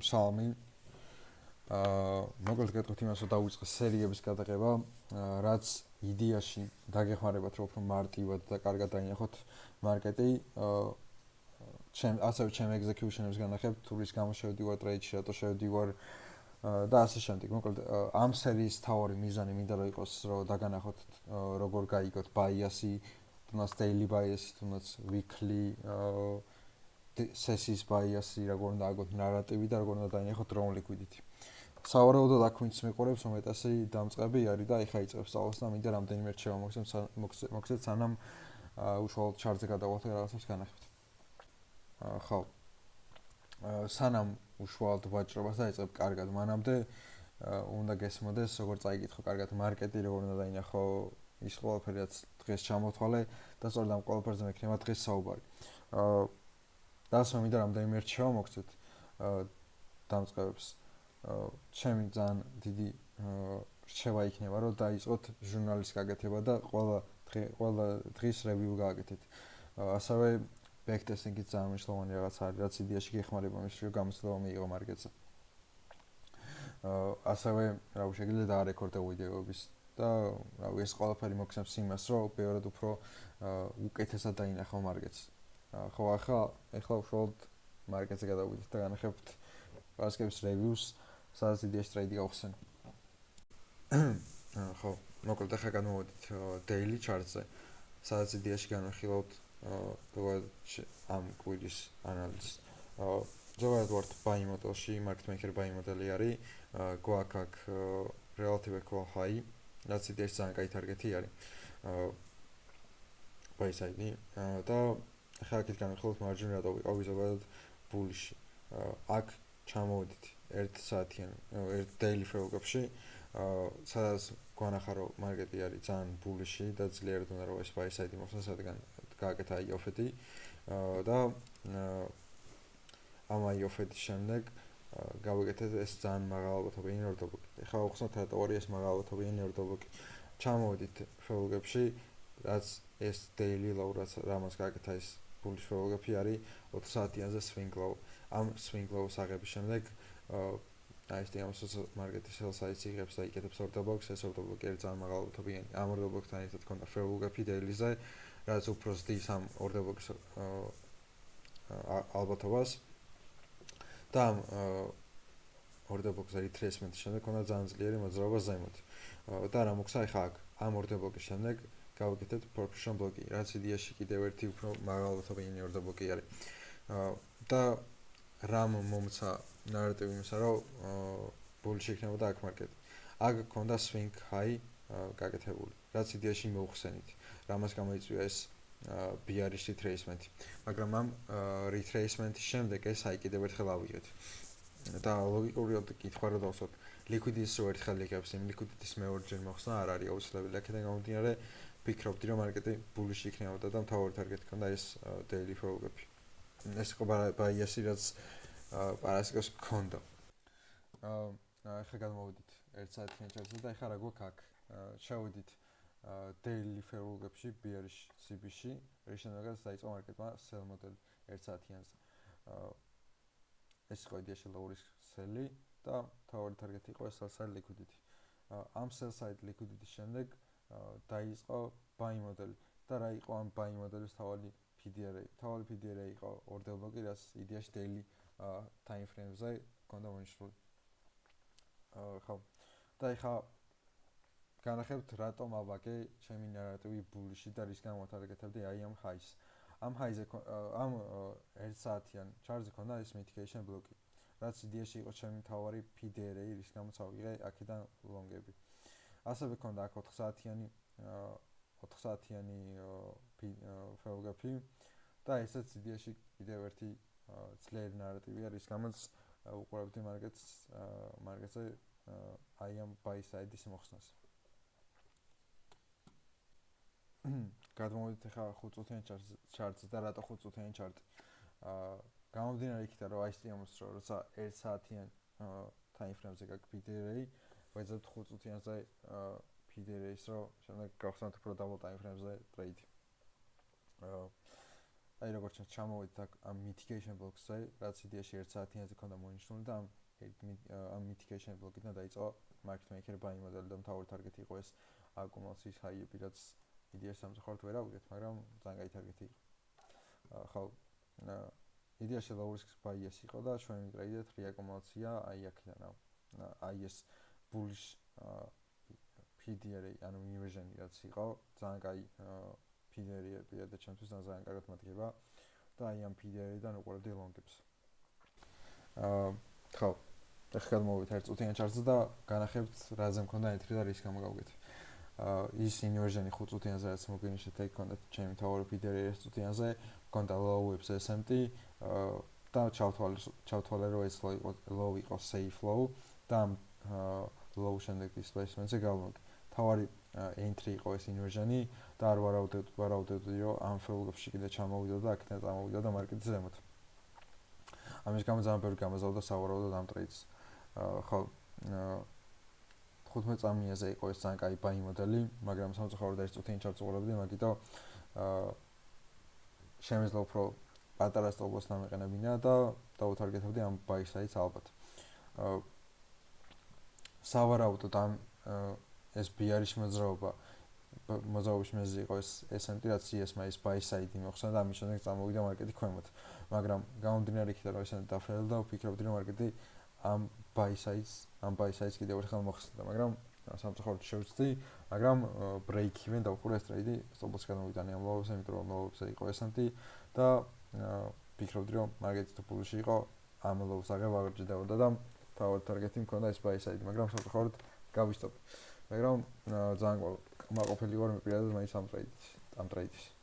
სალამი. მოგეთ გეტყვით იმას, რომ დავიწყე სერიების გადაღება, რაც იდეაში დაგეხმარებათ, რომ უფრო მარტივად და კარგად დაინახოთ მარკეტი. ასევე ჩემ execution-ებს განახებ, თუ რის გამო შევდივარ ტრეიდში, რატო შევდივარ და ასე შემდეგ. მოკლედ, ამ სერიის თავი მიზანი მინდა რომ იყოს, რომ დაგანახოთ როგორ გაიგოთ bias-ი, თუნდაც daily bias-ი, თუნდაც weekly სესიის bias-ი, როგორ უნდა აგოთ ნარატივი და როგორ უნდა დაინახოთ drone liquidity. სავარაუდოდ აქ ვინც მიყურებს, უმეტესი დამწყები არის და ეხა იწყებს სწავლას და მინდა რამდენიმე რჩევა მოგცეთ სანამ უშუალოდ ჩარტზე გადავალთ და რაღაცებს განახებთ. ხო. სანამ უშუალოდ ვაჭრობას დაიწყებ კარგად, მანამდე უნდა გესმოდეს, როგორ წაიკითხო კარგად მარკეტი, როგორ უნდა დაინახო ის ყველაფერი, რაც დღეს ჩამოთვალე და სწორედ ამ ყველაფერზე მექნება დღეს საუბარი. დასმა მინდა რამდენიმე რჩევა მოგცეთ დამწყებებს. ჩემი ძალიან დიდი რჩევა იქნება, რომ დაიწყოთ ჟურნალის გაკეთება და ყველა დღის review გააკეთეთ. ასევე backtesting-იც ძალიან მნიშვნელოვანი რაღაც არის, რაც იდეაში გეხმარება მის რომ გამოცდილება მიიღო მარკეტზე. ასევე რა შეგიძლიათ დაარეკორდო ვიდეოების და ეს ყველაფერი მოგცემს იმას, რომ ბევრად უფრო უკეთესად დაინახო მარკეტს. ხო, ახლა უშუალოდ მარკეტზე გადავიდეთ და განახებთ პარასკევის reviews, სადაც იდეაში ტრეიდი გავხსენ. ხო, მოკლედ ახლა გადმოვიდეთ daily chart-ზე, სადაც იდეაში განვიხილავთ ამ კვირის ანალიზს. ზოგადად ვართ buy model-ში, market maker buy model-ი არის, გვაქვს აქ relative equal high, რაც იდეაში ძალიან კაი ტარგეტი არის. buy side-ი და ახლა აქეთ განვიხილოთ margin რა დავიყავი ზოგადად bullish-ში. აქ ჩამოვიდით 1 საათიან, daily frame-ში, სადაც გვანახა რომ მარკეტი არის ძალიან bullish-ში და ძლიერად უნდა რომ ეს buy side-ი მოხდეს, რადგან გააკეთა IOF-ი და ამ IOF-ის შემდეგ გავაკეთეთ ეს ძალიან მაღალი ალბათობიანი order book. ეხლა ვახსნათ რატო არის ეს მაღალი ალბათობიანი order book. ჩამოვიდით frame-ში, რაც ეს daily low, რამაც გააკეთა ეს bullish frame-ი არის 4 საათიანზე swing low. ამ swing low-ს აღების შემდეგ აი ეს დიამოსოს მარკეტის sell size იღებს და იკეთებს order book, ეს order book არის ძალიან მაღალი ალბათობიანი. ამ order book-თან ერთად ქონდა frame-ი daily-ზე, რაც უფრო ზრდის ამ order book-ის ალბათობას. და ამ order book-ზე retracement-ის შემდეგ ქონდა ძალიან ძლიერი მოძრაობა ზემოთ. და რა მოგცა ახლა აქ ამ order book-ის შემდეგ გავაკეთეთ professional block-ი, რაც იდეაში კიდევ ერთი უფრო მაღალი ალბათობიანი order book-ი არის. და რამ მომცა ნარატივი იმისა, რომ bullish იქნებოდა აქ მარკეტი. აქ ქონდა swing high გაკეთებული, რაც იდეაში მოუხსენით. რამაც გამოიწვია ეს bearish retracement. მაგრამ ამ retracement-ის შემდეგ ეს აი კიდევ ერთხელ ავიღეთ. და ლოგიკურად კითხვა რა დავსვათ, liquidity-ს რო ერთხელ იღებს, იმ liquidity-ს მეორჯერ მოხსნა არ არის აუცილებელი. აქედან გამომდინარე, ვფიქრობდი რომ მარკეტი bullish იქნებოდა და მთავარი ტარგეტი ქონდა ეს daily frame-ი. ეს იყო bias-ი, რაც პარასკევს ქონდა. ახლა გადმოვიდით 1 საათიან ჩარტზე და ახლა რა გვაქვს აქ? შევიდით daily frame-ში, bearish CB-ში, რის შემდეგაც დაიწყო მარკეტმა sell model 1 საათიანზე. ეს იყო იდეაში low-risk sell-ი და მთავარი ტარგეტი იყო sell side liquidity. ამ sell side liquidity-ის შემდეგ დაიწყო buy model და რა იყო ამ buy model-ის თავი PDRA. თავი PDRA იყო order block-ი, რაც იდეაში daily time frame-ზე ქონდა მონიშნული. ხო. და ახლა განახებთ რატომ ავაგე ჩემი ნარატივი bullish-ი და რის გამო ვატარგეტებდი აი ამ highs. ამ highs-ზე ამ 1 საათიან chart-ზე ქონდა ეს mitigation block-ი, რაც იდეაში იყო ჩემი თავი PDRA, რის გამოც ავიღე აქედან long-ები. ასევე ქონდა აქ 4 საათიანი frame-ი და ესეც იდეაში კიდევ ერთი ძლიერი ნარატივია, რის გამოც უყურებდი მარკეტზე აი ამ buy side-ის მოხსნას. გადმოვიდეთ ახლა 5 წუთიან chart-ზე და რატო 5 წუთიანი chart-ი. გამომდინარე იქიდან, რომ აი ეს დიამოსტრო, როცა 1 საათიან time frame-ზე გაქვს PDRA, ვეძებთ 5 წუთიანზე PDRA-ს, რომ შემდეგ გავხსნათ უფრო double time frame-ზე ტრეიდი. აი როგორც ჩამოვედით აქ ამ mitigation block-ზე, რაც იდეაში 1 საათიანზე ქონდა მონიშნული და ამ mitigation block-იდან დაიწყო market maker buying მოდელი და მთავარი ტარგეტი იყო ეს აკუმულაციის high-ები, რაც იდეაში სამწუხაროდ ვერ ავიღეთ, მაგრამ ძალიან კაი ტარგეტი იყო. ხო, იდეაში low risk buy-ის იყო და ჩვენ ვიტრეიდეთ რეაკუმულაცია აი აქედან, აი ეს bullish PDR, ანუ inversion-ი რაც იყო, ძალიან კაი PDR-ია და ჩემთვის ძალიან კარგად მადგება და აი ამ PDR-დან უყურებდი long-ებს. ხო, ახლა მოვით ერთ წუთიან ჩარტზე და განახებთ რაზე მქონდა entry და რის გამო გავგეთ. ის inversion-ი 5 წუთიანზე რაც მოგინიშნეთ ეგ ქონდა ჩემი თავი PDR-ი 1 წუთიანზე, ქონდა low-ებს SMT და ჩავთვალე რომ ეს low იყო safe low და low შემდეგ displacement-ზე გავმოგე. თავარი entry იყო ეს inversion-ი და არ ვარაუდებდი რომ ამ fail-ებში კიდე წამოვიდა და აქედან წამოვიდა და მარკეტი ზემოთ. ამის გამო ძალიან ბევრი გამოზავდა სავარაუდოდ ამ ტრეიდს. ხო, 15 წამიაზე იყო ეს ძალიან კაი buy მოდელი, მაგრამ სამწუხაროდ ეს წუთიანი ჩარტს უყურებდი, მაგითო შემეძლო უფრო პატარა stop-loss დამეყენებინა და დავუთარგეთავდი ამ buy side-ს ალბათ. სავარაუდოდ ამ ეს BR-ის მოძრაობის მიზეზი იყო ეს S&P რაც CSM ის buy side-ი მოხსნა და ამის შემდეგ წამოვიდა მარკეტი ქვემოთ. მაგრამ გამომდინარე იქიდან რომ S&P დაფრენდა და ვფიქრობდი რომ მარკეტი ამ buy sides კიდევ ერთხელ მოხსნა, მაგრამ სამწუხაროდ შევწდი, მაგრამ break even დავუყურე ეს ტრეიდი, stop-loss გამოვიტანე ამ low-ზე, იმიტომ რომ low-ზე იყო S&P და ვფიქრობდი რომ მარკეტი თუ პულში იყო, ამ low-ს აღევარჯდაოდა და თავად ტარგეტი მქონდა ეს buy side, მაგრამ სამწუხაროდ გავისტოპე. მაგრამ ძალიან მაყოფილი ვარ მე პირადად მაინც ამ ტრეიდის.